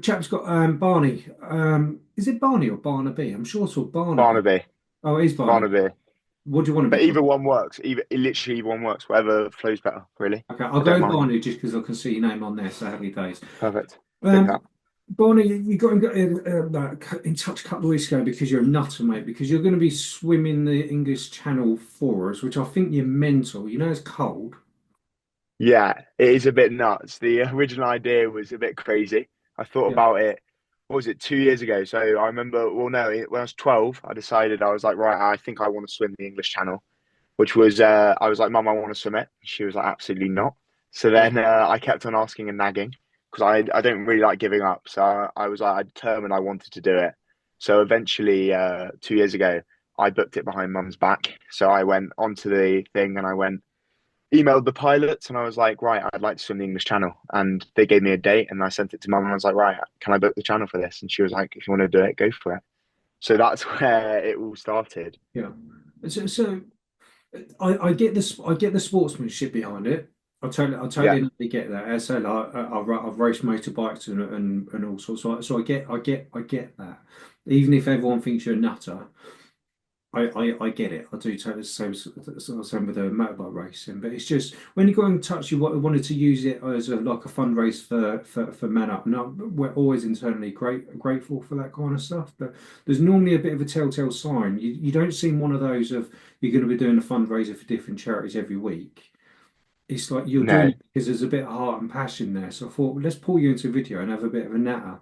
Chap's got Barney. Is it Barney or Barnaby? I'm sure it's called Barnaby. Barnaby, Oh, it is Barnaby. Barnaby. What do you want to be But called? either one works. Literally either one works. Whatever flows better, really. Okay, I'll I don't go mind. Barney just because I can see your name on there. So happy days. Perfect. Take that. Um, Barney, you got in touch a couple of weeks ago because you're a nutter, mate. Because you're going to be swimming the English Channel for us, which I think you're mental. You know it's cold. Yeah, it is a bit nuts. The original idea was a bit crazy. I thought Yeah. about it, what was it, 2 years ago? So I remember, well, no, when I was 12, I decided I was like, right, I think I want to swim the English Channel, which was, I was like, Mum, I want to swim it. She was like, absolutely not. So Yeah. then I kept on asking and nagging because I don't really like giving up. So I was like, I determined I wanted to do it. So eventually, 2 years ago, I booked it behind Mum's back. So I went onto the thing and I went, emailed the pilots and I was like, right, I'd like to swim the English Channel. And they gave me a date and I sent it to Mum and I was like, right, can I book the channel for this? And she was like, if you want to do it, go for it. So that's where it all started. Yeah. So I get this. I get the sportsmanship behind it. I Yeah. totally get that. As I say, like, I've raced motorbikes and all sorts. So I get that. Even if everyone thinks you're a nutter, I get it. I do totally same with the motorbike racing. But it's just when you got in touch, you wanted to use it as like a fundraise for MANUP. And we're always internally grateful for that kind of stuff. But there's normally a bit of a telltale sign. You don't seem one of those of you're going to be doing a fundraiser for different charities every week. It's like you're doing No. it because there's a bit of heart and passion there. So I thought, well, let's pull you into a video and have a bit of a natter.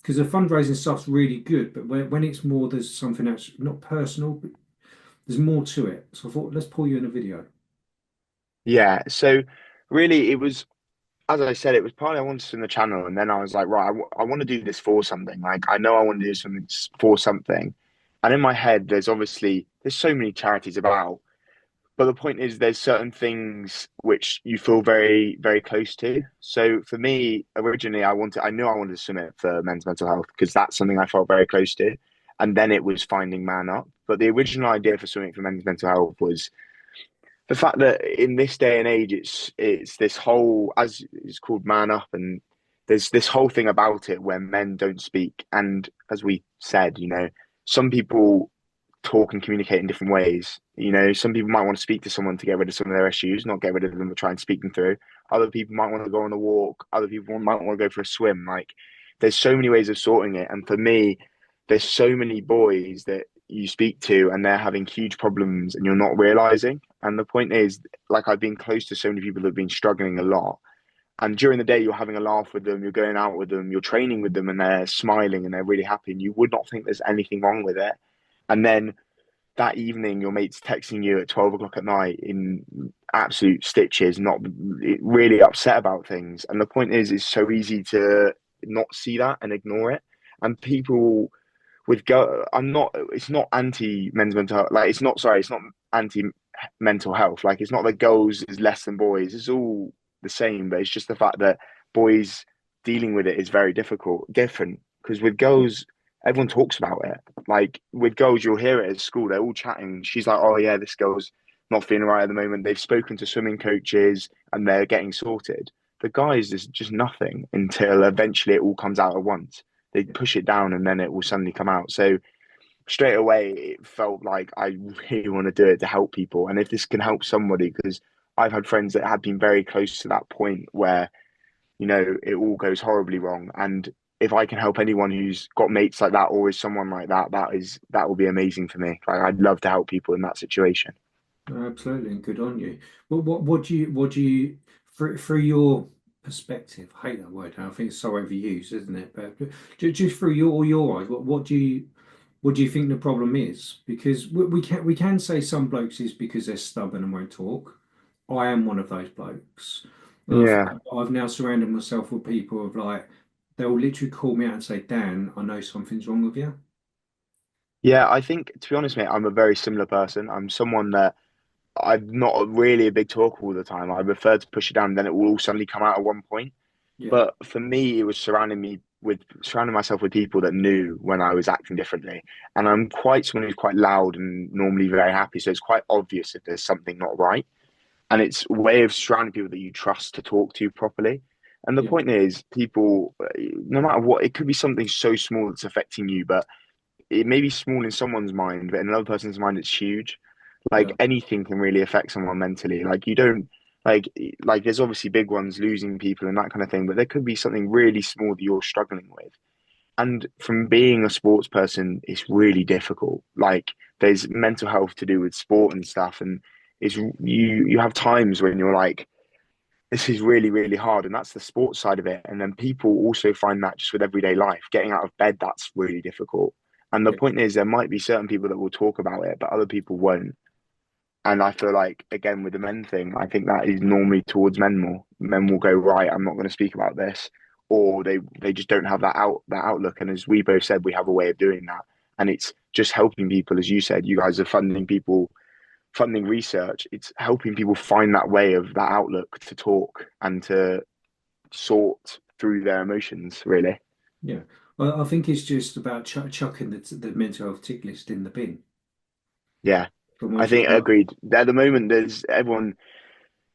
Because the fundraising stuff's really good, but when it's more, there's something that's not personal, but there's more to it. So I thought, let's pull you in a video. Yeah. So really, it was, as I said, it was partly I wanted to swim the channel. And then I was like, right, I want to do this for something. Like, I know I want to do something for something. And in my head, there's so many charities about. But the point is, there's certain things which you feel very, very close to. So for me, originally, I knew I wanted to swim it for men's mental health because that's something I felt very close to. And then it was finding Man Up. But the original idea for swimming for men's mental health was the fact that in this day and age, it's this whole, as it's called, Man Up, and there's this whole thing about it where men don't speak. And as we said, some people talk and communicate in different ways. Some people might want to speak to someone to get rid of some of their issues, not get rid of them, but try and speak them through. Other people might want to go on a walk. Other people might want to go for a swim. Like, there's so many ways of sorting it. And for me, there's so many boys that you speak to and they're having huge problems and you're not realizing. And the point is, like, I've been close to so many people that have been struggling a lot. And during the day, you're having a laugh with them, you're going out with them, you're training with them, and they're smiling and they're really happy. And you would not think there's anything wrong with it. And then that evening your mate's texting you at 12 o'clock at night in absolute stitches, not really upset about things. And the point is, it's so easy to not see that and ignore it. And people with go, I'm not, it's not anti men's mental health. Like, it's not, sorry, it's not anti mental health. Like, it's not that girls is less than boys. It's all the same, but it's just the fact that boys dealing with it is very different. Because with girls, everyone talks about it. Like, with girls, you'll hear it at school. They're all chatting. She's like, "Oh yeah, this girl's not feeling right at the moment." They've spoken to swimming coaches and they're getting sorted. The guys, is just nothing until eventually it all comes out at once. They push it down and then it will suddenly come out. So straight away, it felt like I really want to do it to help people. And if this can help somebody, because I've had friends that have been very close to that point where it all goes horribly wrong. And if I can help anyone who's got mates like that or is someone like that, that will be amazing for me. Like, I'd love to help people in that situation. Absolutely, and good on you. Well, what do you through your perspective? I hate that word. I think it's so overused, isn't it? But just through your eyes, what do you think the problem is? Because we can say some blokes is because they're stubborn and won't talk. I am one of those blokes. Yeah. I've now surrounded myself with people of like they'll literally call me out and say, "Dan, I know something's wrong with you." Yeah, I think, to be honest, mate, I'm a very similar person. I'm someone that I'm not really a big talker all the time. I prefer to push it down, then it will all suddenly come out at one point. Yeah, But for me, it was surrounding myself with people that knew when I was acting differently. And I'm quite someone who's quite loud and normally very happy. So it's quite obvious if there's something not right. And it's a way of surrounding people that you trust to talk to properly. And the yeah, point is, people, no matter what, it could be something so small that's affecting you, but it may be small in someone's mind, but in another person's mind, it's huge. Like yeah, anything can really affect someone mentally. Like you don't like like there's obviously big ones losing people and that kind of thing, but there could be something really small that you're struggling with. And from being a sports person, it's really difficult. Like there's mental health to do with sport and stuff, and it's you have times when you're like, this is really, really hard, and that's the sports side of it. And then people also find that just with everyday life, getting out of bed, that's really difficult. And the yeah, point is, there might be certain people that will talk about it, but other people won't. And I feel like, again, with the men thing, I think that is normally towards men more. Men will go, right, I'm not going to speak about this, or they just don't have that outlook. And as we both said, we have a way of doing that, and it's just helping people, as you said, you guys are funding people, funding research. It's helping people find that way of that outlook to talk and to sort through their emotions. Really, yeah. Well, I think it's just about chucking the mental health tick list in the bin. yeah. From I if you're think not, agreed. At the moment, there's everyone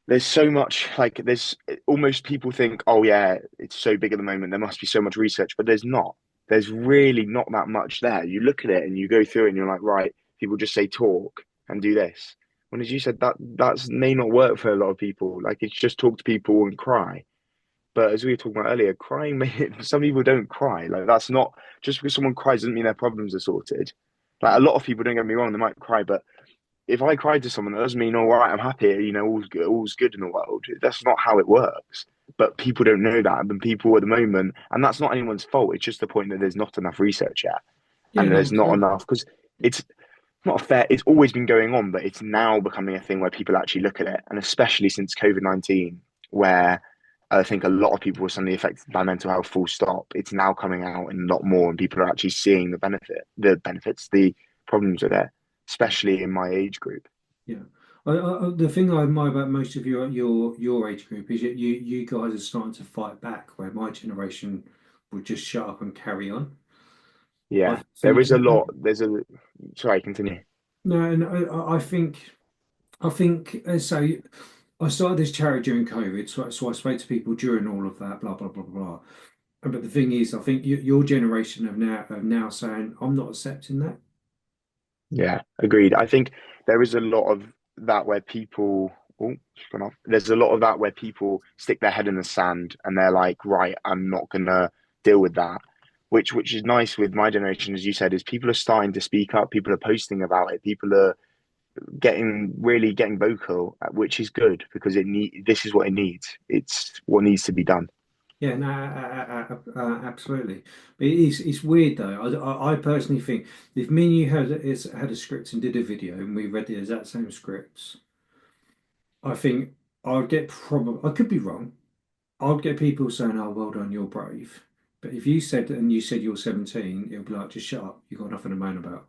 there's so much like there's almost people think, oh yeah, it's so big at the moment. There must be so much research, but there's not. There's really not that much there. You look at it and you go through it and you're like, right, people just say talk and do this. When as you said, that's may not work for a lot of people. Like it's just talk to people and cry. But as we were talking about earlier, crying may some people don't cry. Like that's not just because someone cries doesn't mean their problems are sorted. Like a lot of people, don't get me wrong, they might cry, but if I cry to someone, that doesn't mean, all right, I'm happy, all's good in the world. That's not how it works. But people don't know that. And people at the moment, and that's not anyone's fault. It's just the point that there's not enough research yet. yeah, And no, there's not enough because it's not fair. It's always been going on, but it's now becoming a thing where people actually look at it. And especially since COVID-19, where I think a lot of people were suddenly affected by mental health, full stop. It's now coming out in a lot more, and people are actually seeing the benefits, the problems with it, especially in my age group. yeah. The thing I admire about most of your age group is that you guys are starting to fight back, where my generation would just shut up and carry on. I Yeah, there think, is a lot. There's a sorry, continue. no, and I think so. I started this charity during COVID, so I spoke to people during all of that, blah blah blah blah. But the thing is, I think your generation have now saying, I'm not accepting that. Yeah, agreed. I think there is a lot of that where people. Oh, it's gone off. There's a lot of that where people stick their head in the sand and they're like, right, I'm not gonna deal with that. Which is nice with my generation, as you said, is people are starting to speak up. People are posting about it. People are getting vocal, which is good because this is what it needs. It's what needs to be done. Yeah, no, absolutely. But it's weird though. I personally think if me and you had a script and did a video and we read the exact same scripts, I think I'd get probably I could be wrong. I'd get people saying, "Oh, well done, you're brave." But if you said and you said you're 17, it'll be like, "Just shut up. You've got nothing to moan about."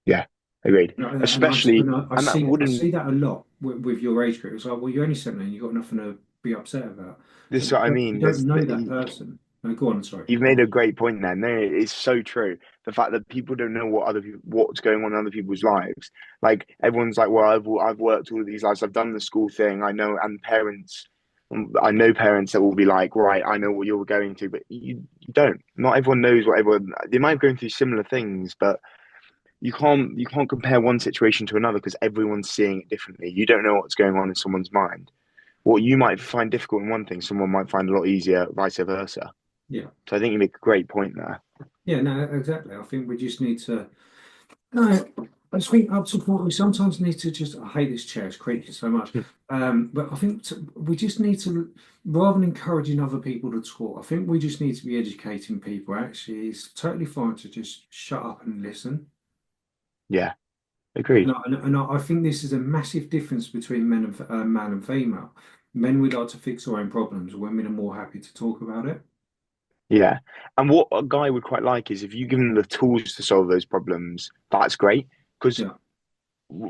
Yeah, agreed. And Especially, I and that see I wouldn't. see that a lot with your age group. It's like, well, you're only 17, you've got nothing to be upset about. This But is what I you mean. don't know that person. No, go on, sorry. You've made a great point there. No, it's so true. The fact that people don't know what's going on in other people's lives. Like everyone's like, well, I've worked all of these lives. I've done the school thing. I know, and parents, I know parents that will be like, right, I know what you're going to, but you don't. Not everyone knows what everyone. They might be going through similar things, but you can't compare one situation to another because everyone's seeing it differently. You don't know what's going on in someone's mind. What you might find difficult in one thing, someone might find a lot easier, vice versa. Yeah. So I think you make a great point there. Yeah, no, exactly. I think we just need to. No, I just think up to a point we sometimes need to just. I hate this chair; it's creaking so much. But I think we just need to, rather than encouraging other people to talk, I think we just need to be educating people. Actually, it's totally fine to just shut up and listen. Yeah, agreed. And I think this is a massive difference between man and female. Men we like to fix our own problems. Women are more happy to talk about it. Yeah. And what a guy would quite like is if you give him the tools to solve those problems, that's great. Because Yeah,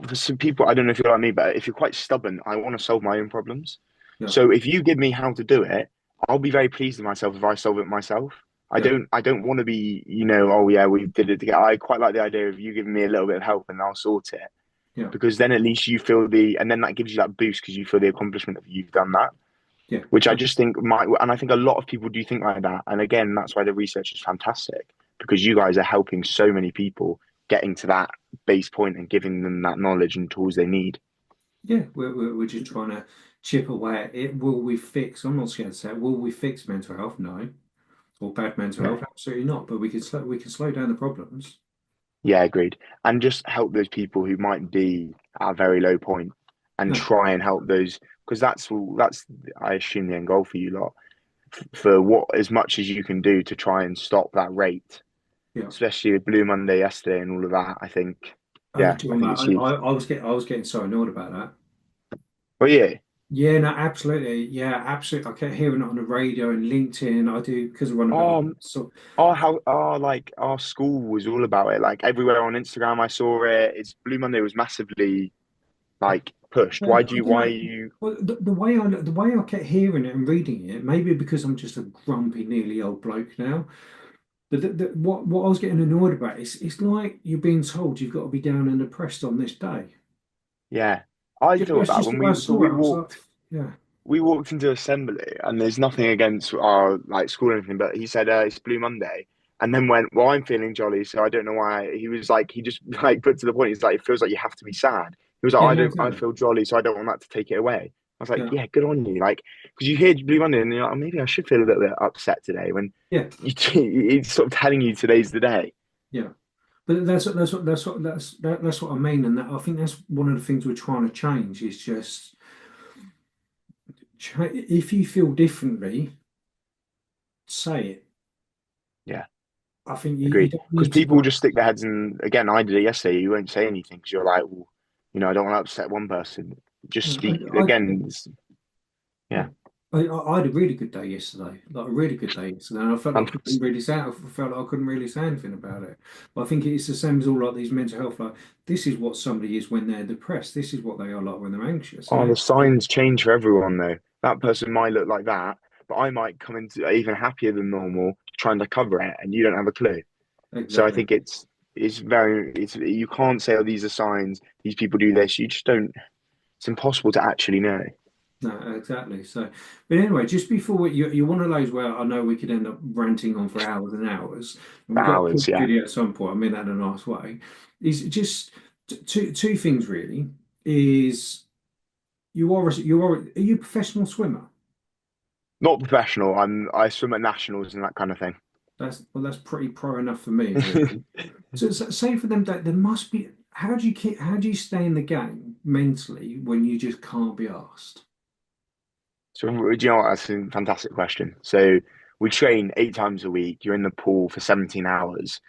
for some people, I don't know if you're like me, but if you're quite stubborn, I want to solve my own problems. yeah, So if you give me how to do it, I'll be very pleased with myself if I solve it myself. I yeah, don't I don't want to be, oh yeah, we did it together. I quite like the idea of you giving me a little bit of help and I'll sort it. yeah, Because then at least you feel and then that gives you that boost because you feel the accomplishment of you've done that. Yeah. which I just think might, and I think a lot of people do think like that. And again, that's why the research is fantastic because you guys are helping so many people getting to that base point and giving them that knowledge and tools they need. Yeah, we're just trying to chip away at it. Will we fix? I'm not scared to say it. Will we fix mental health? No. Or bad mental No. health? Absolutely not. But we can slow down the problems. Yeah, agreed. And just help those people who might be at a very low point and No. try and help those because that's I assume the end goal for you lot for what as much as you can do to try and stop that rate, Yeah. especially with Blue Monday yesterday and all of that. I think, Oh, yeah, do you I know, think mate, it's huge. I was getting so annoyed about that. Well, yeah. Yeah, no, absolutely. Yeah, absolutely. I kept hearing it on the radio and LinkedIn. I do because I run a bit of Um, so our school was all about it. Like everywhere on Instagram, I saw it. It's Blue Monday was massively like pushed. I don't Why are know. you? Well, the way I kept hearing it and reading it, maybe because I'm just a grumpy, nearly old bloke now. But what I was getting annoyed about is it's like you're being told you've got to be down and depressed on this day. Yeah, I thought That's that just when the way I so saw it. I was like, yeah, we walked into assembly, and there's nothing against our like school or anything, but he said it's Blue Monday, and then went, "Well, I'm feeling jolly, so I don't know why." He was like, he just like put to the point. He's like, "It feels like you have to be sad." He was like, yeah, "I no, don't, I exactly. feel jolly, so I don't want that to take it away." I was like, Yeah, "Yeah, good on you." Like, because you hear Blue Monday, and you're like, oh, maybe I should feel a little bit upset today when yeah, you, it's sort of telling you today's the day. yeah. But that's what I mean, and that I think that's one of the things we're trying to change is just if you feel differently, say it. Yeah, I think you agreed. don't Because need to people will like. just stick their heads in. Again, I did it yesterday. You won't say anything because you're like, well, I don't want to upset one person. Just speak. I, Again, Yeah. yeah. I had a really good day yesterday, like a really good day yesterday, and I felt like I couldn't Fantastic. really say, I felt like I couldn't really say anything about it. But I think it's the same as all like these mental health. Like this is what somebody is when they're depressed. This is what they are like when they're anxious, and Oh, the it, signs change for everyone though. That person might look like that, but I might come into even happier than normal, trying to cover it, and you don't have a clue. So I exactly. think it's you can't say, oh, these are signs. These people do this. You just don't. It's impossible to actually know. No, exactly. So, but anyway, just before you're one of those where I know we could end up ranting on for hours and hours, and For we've got to hours, put the yeah. video at some point. I mean that in a nice way. Is just two things really. Is are you a professional swimmer? Not professional. I swim at nationals and that kind of thing. That's pretty pro enough for me, really. So say for them that there must be. How do you stay in the game mentally when you just can't be asked? So do you know what? That's a fantastic question. So we train 8 times a week. You're in the pool for 17 hours.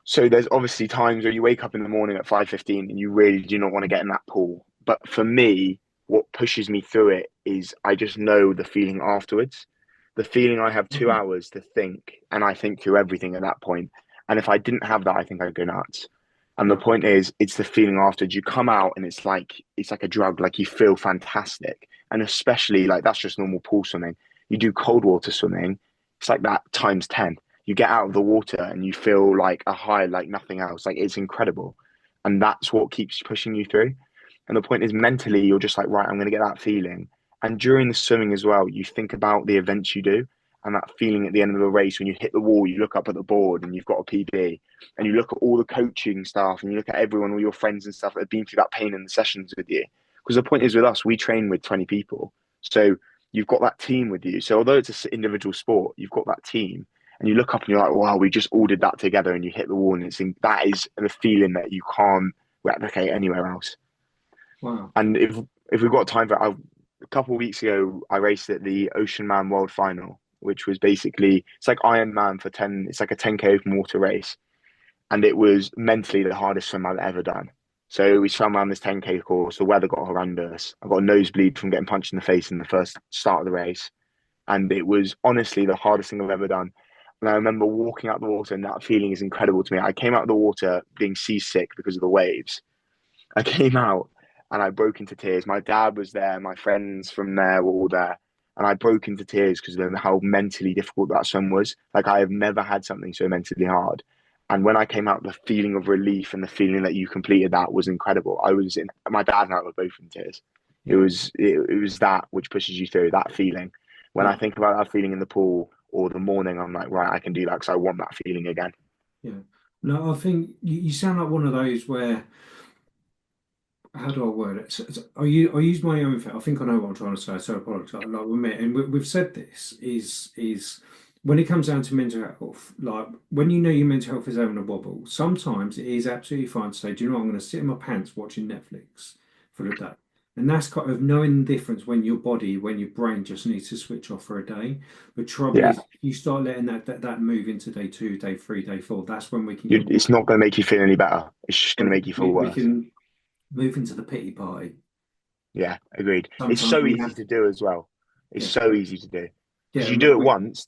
So there's obviously times where you wake up in the morning at 5:15 and you really do not want to get in that pool. But for me, what pushes me through it is I just know the feeling afterwards. The feeling I have 2 hours to think and I think through everything at that point. And if I didn't have that, I think I'd go nuts. And the Yeah, point is, it's the feeling afterwards. You come out and it's like a drug, like you feel fantastic. And especially like that's just normal pool swimming. You do cold water swimming, it's like that times 10. You get out of the water and you feel like a high like nothing else. Like it's incredible. And that's what keeps pushing you through. And the point is mentally, you're just like, right, I'm going to get that feeling. And during the swimming as well, you think about the events you do and that feeling at the end of the race when you hit the wall, you look up at the board and you've got a PB and you look at all the coaching staff and you look at everyone, all your friends and stuff that have been through that pain in the sessions with you. Because the point is with us, we train with 20 people. So you've got that team with you. So although it's an individual sport, you've got that team and you look up and you're like, wow, we just all did that together, and you hit the wall, and that is the feeling that you can't replicate anywhere else. wow. And if we've got time for a couple of weeks ago, I raced at the Ocean Man World Final, which was basically it's like Ironman for 10. It's like a 10K open water race, and it was mentally the hardest swim I've ever done. So we swam around this 10K course. The weather got horrendous. I got a nosebleed from getting punched in the face in the first start of the race, and it was honestly the hardest thing I've ever done. And I remember walking out the water, and that feeling is incredible to me. I came out of the water being seasick because of the waves. I came out and I broke into tears. My dad was there, my friends from there were all there, and I broke into tears because of how mentally difficult that swim was. Like I have never had something so mentally hard. And when I came out, the feeling of relief and the feeling that you completed that was incredible. My dad and I were both in tears. It Yeah, was it was that which pushes you through that feeling. When I yeah, think about that feeling in the pool or the morning, I'm like, right, I can do that because I want that feeling again. yeah. No, I think you sound like one of those where, how do I word it? I use my own thing. I think I know what I'm trying to say. So I apologize. Like we met, and we've said this is when it comes down to mental health. Like when you know your mental health is having a wobble, sometimes it is absolutely fine to say, "Do you know what? I'm going to sit in my pants watching Netflix for the day." And that's kind of knowing the difference when your body, when your brain just needs to switch off for a day. The trouble Yeah, is, if you start letting that move into day two, day three, day four, that's when we can get it's not going to make you feel any better. It's just going to make you feel we worse. can move into the pity party. Yeah, agreed. It's Sometimes so we easy have, to do as well. It's yeah, so easy to do yeah, because you and do it once,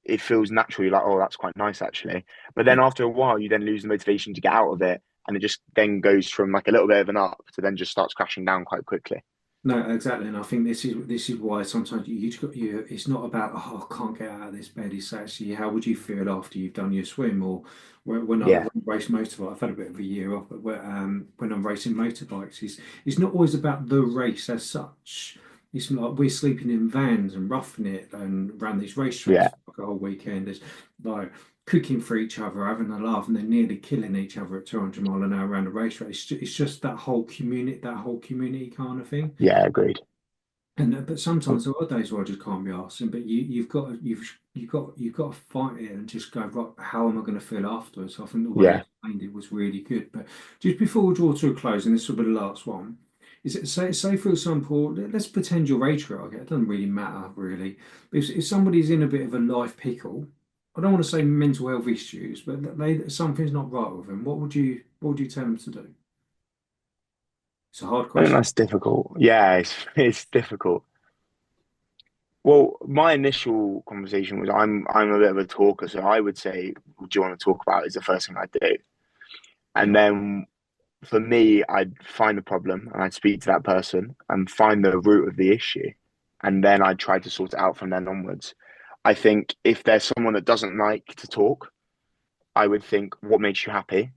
it feels naturally like, oh, that's quite nice actually. But then yeah, after a while, you then lose the motivation to get out of it, and it just then goes from like a little bit of an up to then just starts crashing down quite quickly. no, exactly. And I think this is why sometimes it's not about, oh, I can't get out of this bed. It's actually how would you feel after you've done your swim, or when Yeah, I race motorbike. I've had a bit of a year off, but when I'm racing motorbikes, it's not always about the race as such. It's like we're sleeping in vans and roughing it and around these racetracks yeah, for like a whole weekend. It's like cooking for each other, having a laugh, and then nearly killing each other at 200 mile an hour around a racetrack. It's just that whole community kind of thing. yeah, agreed. But sometimes there are days where I just can't be arsed, but you've got to fight it and just go, right, how am I going to feel afterwards? I think the way you Yeah. explained it was really good. But just before we draw to a close, and this will be the last one, is it say for example, let's pretend you're age target. It doesn't really matter really. But if somebody's in a bit of a life pickle, I don't want to say mental health issues, but something's not right with them. What would you tell them to do? It's a hard I think question. that's difficult. Yeah, it's difficult. Well, my initial conversation was I'm a bit of a talker, so I would say, "What do you want to talk about?" Is the first thing I do, and Yeah. then for me, I'd find the problem and I'd speak to that person and find the root of the issue, and then I'd try to sort it out from then onwards. I think if there's someone that doesn't like to talk, I would think, "What makes you happy?"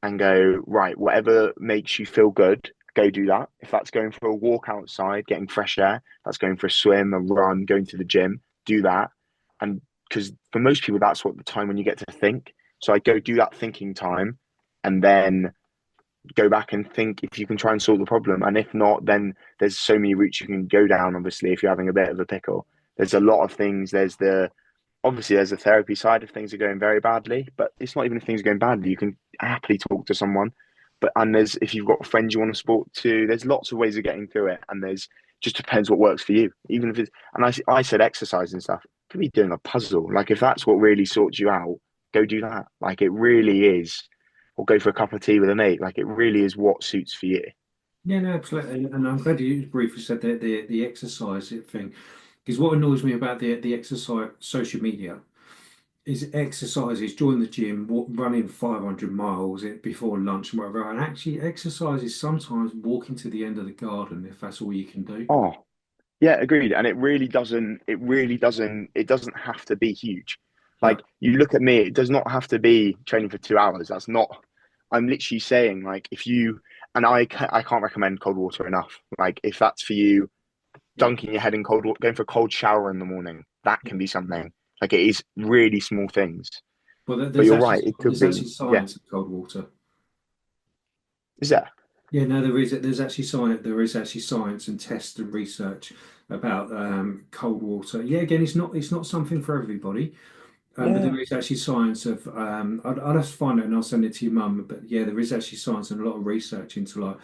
and go, right, whatever makes you feel good, go do that. If that's going for a walk outside, getting fresh air, that's going for a swim, a run, going to the gym, do that. And because for most people, that's what the time when you get to think. So I go do that thinking time and then go back and think if you can try and solve the problem. And if not, then there's so many routes you can go down, obviously, if you're having a bit of a pickle. There's a lot of things. Obviously there's a therapy side if things are going very badly, but it's not even if things are going badly. You can happily talk to someone. But and there's if you've got friends you want to speak to, there's lots of ways of getting through it. And there's just depends what works for you. Even if it's and I said exercise and stuff. It could be doing a puzzle. Like if that's what really sorts you out, go do that. Like it really is. Or go for a cup of tea with a mate. Like it really is what suits for you. Yeah, no, absolutely. And I'm glad you briefly said the exercise thing, because what annoys me about the exercise social media is exercises, join the gym, running 500 miles before lunch and whatever. And actually, exercise is sometimes walking to the end of the garden if that's all you can do. Oh, yeah, agreed. And it doesn't have to be huge. No, Like you look at me, it does not have to be training for 2 hours. That's not, I'm literally saying like if you, and I can't recommend cold water enough. Like if that's for you, yeah, dunking your head in cold water, going for a cold shower in the morning, that yeah. can be something. Like it is really small things. Well, But you're right, it could there's be, actually yeah. science in cold water. Is that? Yeah, no, there is actually science and tests and research about cold water. Yeah, again, it's not something for everybody. But Yeah. there is actually science of I'd have to find it and I'll send it to your mum. But yeah, there is actually science and a lot of research into like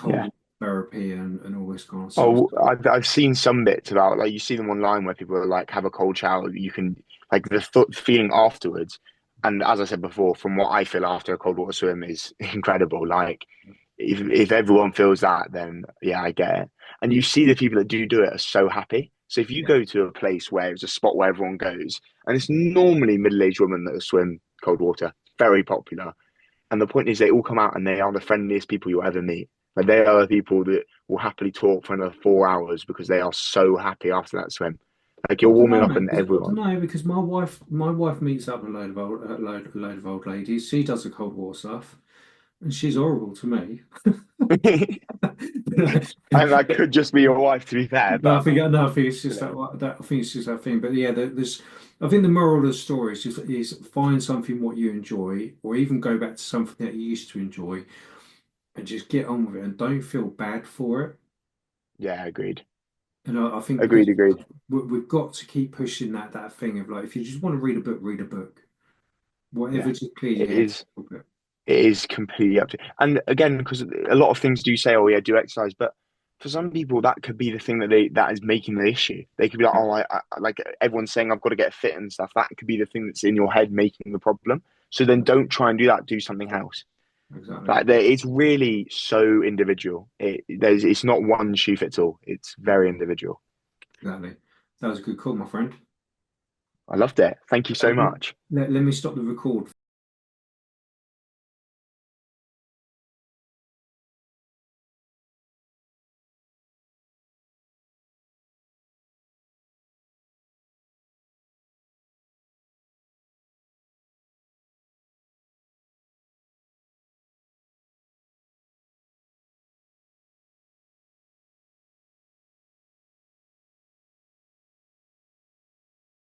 Yeah. cold therapy and all this kind of sort of Oh, stuff. I've seen some bits about like you see them online where people are like have a cold shower. You can like the th feeling afterwards. And as I said before, from what I feel after a cold water swim is incredible. Like if everyone feels that, then yeah, I get it. And you Yeah, see the people that do it are so happy. So if you yeah, go to a place where it's a spot where everyone goes, and it's normally middle-aged women that swim cold water, very popular. And the point is, they all come out and they are the friendliest people you'll ever meet. Like they are the people that will happily talk for another 4 hours because they are so happy after that swim. Like I you're don't warming know, up mate. and Because I don't everyone. know because my wife meets up with a load of old ladies. She does the cold water stuff. and she's horrible to me. And that could just be your wife, to be fair, No, but I think it's you just know, that. I think it's just that thing. But yeah, there's. I think the moral of the story is find something what you enjoy, or even go back to something that you used to enjoy, and just get on with it, and don't feel bad for it. yeah, agreed. And I think because Agreed, agreed. we've got to keep pushing that thing of like, if you just want to read a book, read a book. Yeah. Whatever just clears It your head is a little bit. it is completely up to, and again, because a lot of things do say, oh yeah, do exercise, but for some people that could be the thing that is making the issue. They could be like, oh, like everyone's saying I've got to get fit and stuff. That could be the thing that's in your head making the problem. So then don't try and do that. Do something else. Exactly. Like it's really so individual. It's not one shoe fits all. It's very individual. Exactly. That was a good call, my friend. I loved it. Thank you so Um, much. let me stop the record